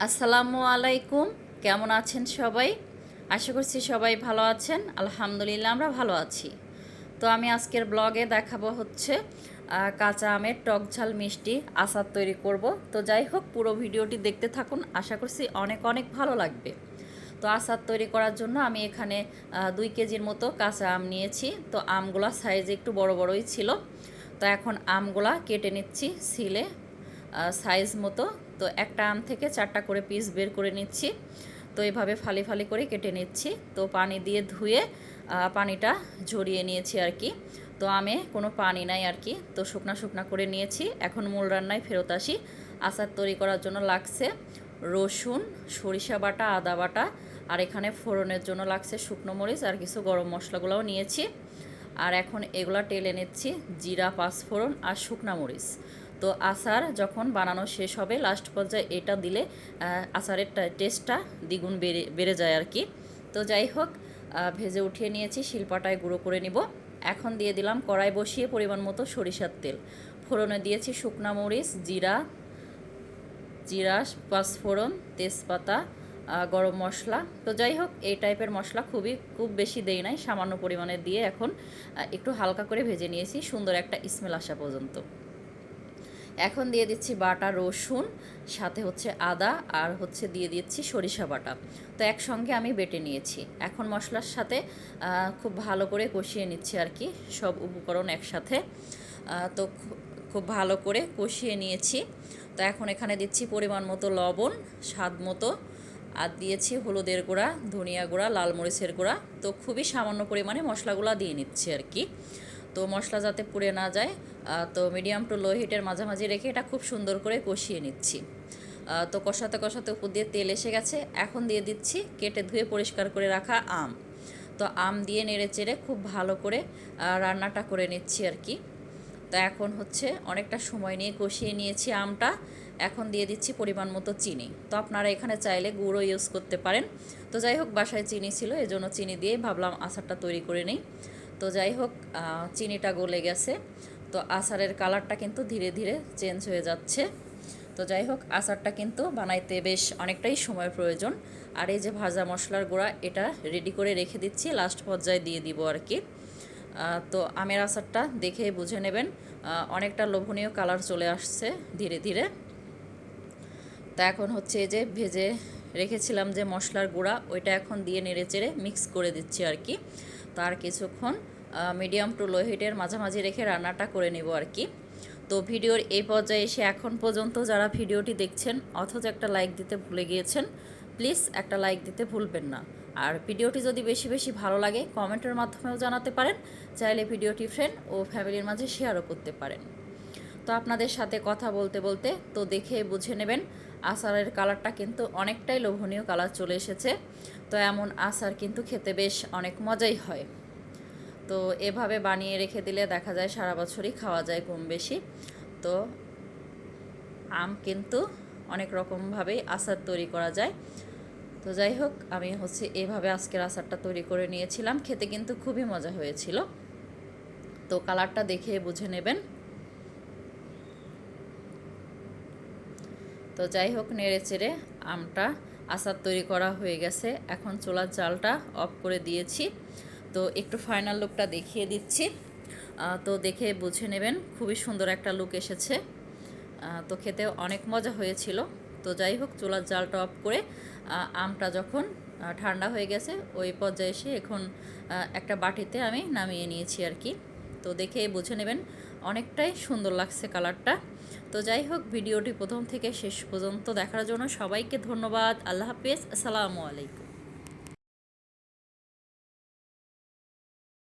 আসসালামু আলাইকুম। কেমন আছেন সবাই? আশা করছি সবাই ভালো আছেন। আলহামদুলিল্লাহ আমরা ভালো আছি। তো আমি আজকের ব্লগে দেখাবো হচ্ছে কাঁচা আমের টক ঝাল মিষ্টি আচার তৈরি করব। তো যাই হোক, পুরো ভিডিওটি দেখতে থাকুন, আশা করছি অনেক অনেক ভালো লাগবে। তো আচার তৈরি করার জন্য আমি এখানে 2 কেজির মতো কাঁচা আম নিয়েছি। তো আমগুলা সাইজে একটু বড় বড়ই ছিল। তো এখন আমগুলা কেটে নিচ্ছি সিলে সাইজ মতো। তো একটা আম থেকে 4টা করে পিস বের করে নিচ্ছি। তো এভাবে ফালি ফালি করে কেটে নিচ্ছি। তো পানি দিয়ে ধুয়ে পানিটা ঝরিয়ে নিয়েছি আর কি। তো আমে কোনো পানি নাই আর কি। তো শুকনা শুকনা করে নিয়েছি। এখন মূল রান্নায় ফেরত আসি। আচার তৈরি করার জন্য লাগছে রসুন, সরিষা বাটা, আদা বাটা, আর এখানে ফোড়নের জন্য লাগছে শুকনো মরিচ আর কিছু গরম মশলাগুলোও নিয়েছি। আর এখন এগুলা টেলে নিচ্ছি, জিরা, পাঁচফোড়ন আর শুকনা মরিচ। তো আচার যখন বানানো শেষ হবে লাস্ট পর্যায়ে এটা দিলে আচারের টেস্টটা দ্বিগুণ বেড়ে যায় আর কি। তো যাই হোক, ভেজে উঠিয়ে নিয়েছি, শিলপাটায় গুঁড়ো করে নিব। এখন দিয়ে দিলাম কড়াই বসিয়ে পরিমাণ মতো সরিষার তেল। ফোড়নে দিয়েছি শুকনা মরিচ, জিরা, পাঁচফোড়ন, তেজপাতা, গরম মশলা। তো যাই হোক, এই টাইপের মশলা খুব বেশি দেই নাই, সামান্য পরিমাণে দিয়ে এখন একটু হালকা করে ভেজে নিয়েছি সুন্দর একটা স্মেল আসা পর্যন্ত। এখন দিয়ে দিচ্ছি বাটা রসুন, সাথে হচ্ছে আদা, আর হচ্ছে দিয়ে দিচ্ছি সরিষা বাটা। তো একসঙ্গে আমি বেটে নিয়েছি। এখন মশলার সাথে খুব ভালো করে কষিয়ে নিচ্ছি আর কি, সব উপকরণ একসাথে। তো খুব ভালো করে কষিয়ে নিয়েছি। তো এখন এখানে দিচ্ছি পরিমাণ মতো লবণ, স্বাদ মতো, আর দিয়েছি হলুদের গুঁড়া, ধনিয়া গুঁড়া, লাল মরিচের গুঁড়া। তো খুবই সামান্য পরিমাণে মশলাগুলো দিয়ে নিচ্ছি আর কি। তো মশলা যাতে পুড়ে না যায়, তো মিডিয়াম টু লো হিটের মাঝামাঝি রেখে এটা খুব সুন্দর করে কষিয়ে নিচ্ছি। তো কষাতে কষাতে উপর দিয়ে তেল এসে গেছে। এখন দিয়ে দিচ্ছি কেটে ধুয়ে পরিষ্কার করে রাখা আম। তো আম দিয়ে নেড়ে চেড়ে খুব ভালো করে রান্নাটা করে নিচ্ছি আর কি। তো এখন হচ্ছে অনেকটা সময় নিয়ে কষিয়ে নিয়েছি আমটা। এখন দিয়ে দিচ্ছি পরিমাণ মতো চিনি। তো আপনারা এখানে চাইলে গুঁড়ো ইউজ করতে পারেন। তো যাই হোক, বাসায় চিনি ছিল, এজন্য চিনি দিয়ে ভাবলাম আচারটা তৈরি করে নিই। তো যাই হোক, চিনিটা গলে গেছে। তো আচারের কালারটা কিন্তু ধীরে ধীরে চেঞ্জ হয়ে যাচ্ছে। তো যাই হোক, আচারটা কিন্তু বানাইতে বেশ অনেকটাই সময় প্রয়োজন। আর এই যে ভাজা মশলার গুঁড়া, এটা রেডি করে রেখে দিচ্ছি, লাস্ট পর্যায়ে দিয়ে দিব আর কি। তো আমের আচারটা দেখে বুঝে নেবেন, অনেকটা লোভনীয় কালার চলে আসছে ধীরে ধীরে। তো এখন হচ্ছে এই যে ভেজে রেখেছিলাম যে মশলার গুঁড়া, ওইটা এখন দিয়ে নেড়েচেড়ে মিক্স করে দিচ্ছি আর কি। তো আর কিছুক্ষণ মিডিয়াম টু লো হিটের মাঝামাঝি রেখে রান্নাটা করে নেব আর কি। তো ভিডিওর এই পর্যায়ে এসে এখন পর্যন্ত যারা ভিডিওটি দেখছেন অথচ একটা লাইক দিতে ভুলে গিয়েছেন, প্লিজ একটা লাইক দিতে ভুলবেন না। আর ভিডিওটি যদি বেশি বেশি ভালো লাগে কমেন্টের মাধ্যমেও জানাতে পারেন, চাইলে ভিডিওটি ফ্রেন্ড ও ফ্যামিলির মাঝে শেয়ারও করতে পারেন। তো আপনাদের সাথে কথা বলতে বলতে তো দেখে বুঝে নেবেন, আচারের কালারটা কিন্তু অনেকটাই লোভনীয় কালার চলে এসেছে। তো এমন আচার কিন্তু খেতে বেশ অনেক মজাই হয়। তো এভাবে বানিয়ে রেখে দিলে দেখা যায় সারা বছরই খাওয়া যায় কম বেশি। তো আম কিন্তু অনেক রকমভাবেই আচার তৈরি করা যায়। তো যাই হোক, আমি হচ্ছে এভাবে আজকের আচারটা তৈরি করে নিয়েছিলাম, খেতে কিন্তু খুবই মজা হয়েছিল। তো কালারটা দেখে বুঝে নেবেন। তো যাই হোক, নেড়ে চেড়ে আমটা আচার তৈরি করা হয়ে গেছে। এখন চুলার জালটা অফ করে দিয়েছি। তো একটু ফাইনাল লুকটা দেখিয়ে দিচ্ছি। তো দেখে বুঝে নেবেন, খুবই সুন্দর একটা লুক এসেছে। তো খেতে অনেক মজা হয়েছিল। তো যাই হোক, চুলার জালটা অফ করে আমটা যখন ঠান্ডা হয়ে গেছে ওই পর্যায়ে এসে এখন একটা বাটিতে আমি নামিয়ে নিয়েছি আর কি। তো দেখে বুঝে নেবেন, অনেকটাই সুন্দর লাগছে কালারটা। তো যাই হোক, ভিডিওটি প্রথম থেকে শেষ পর্যন্ত দেখার জন্য সবাইকে ধন্যবাদ। আল্লাহ হাফেজ, আসসালামু আলাইকুম।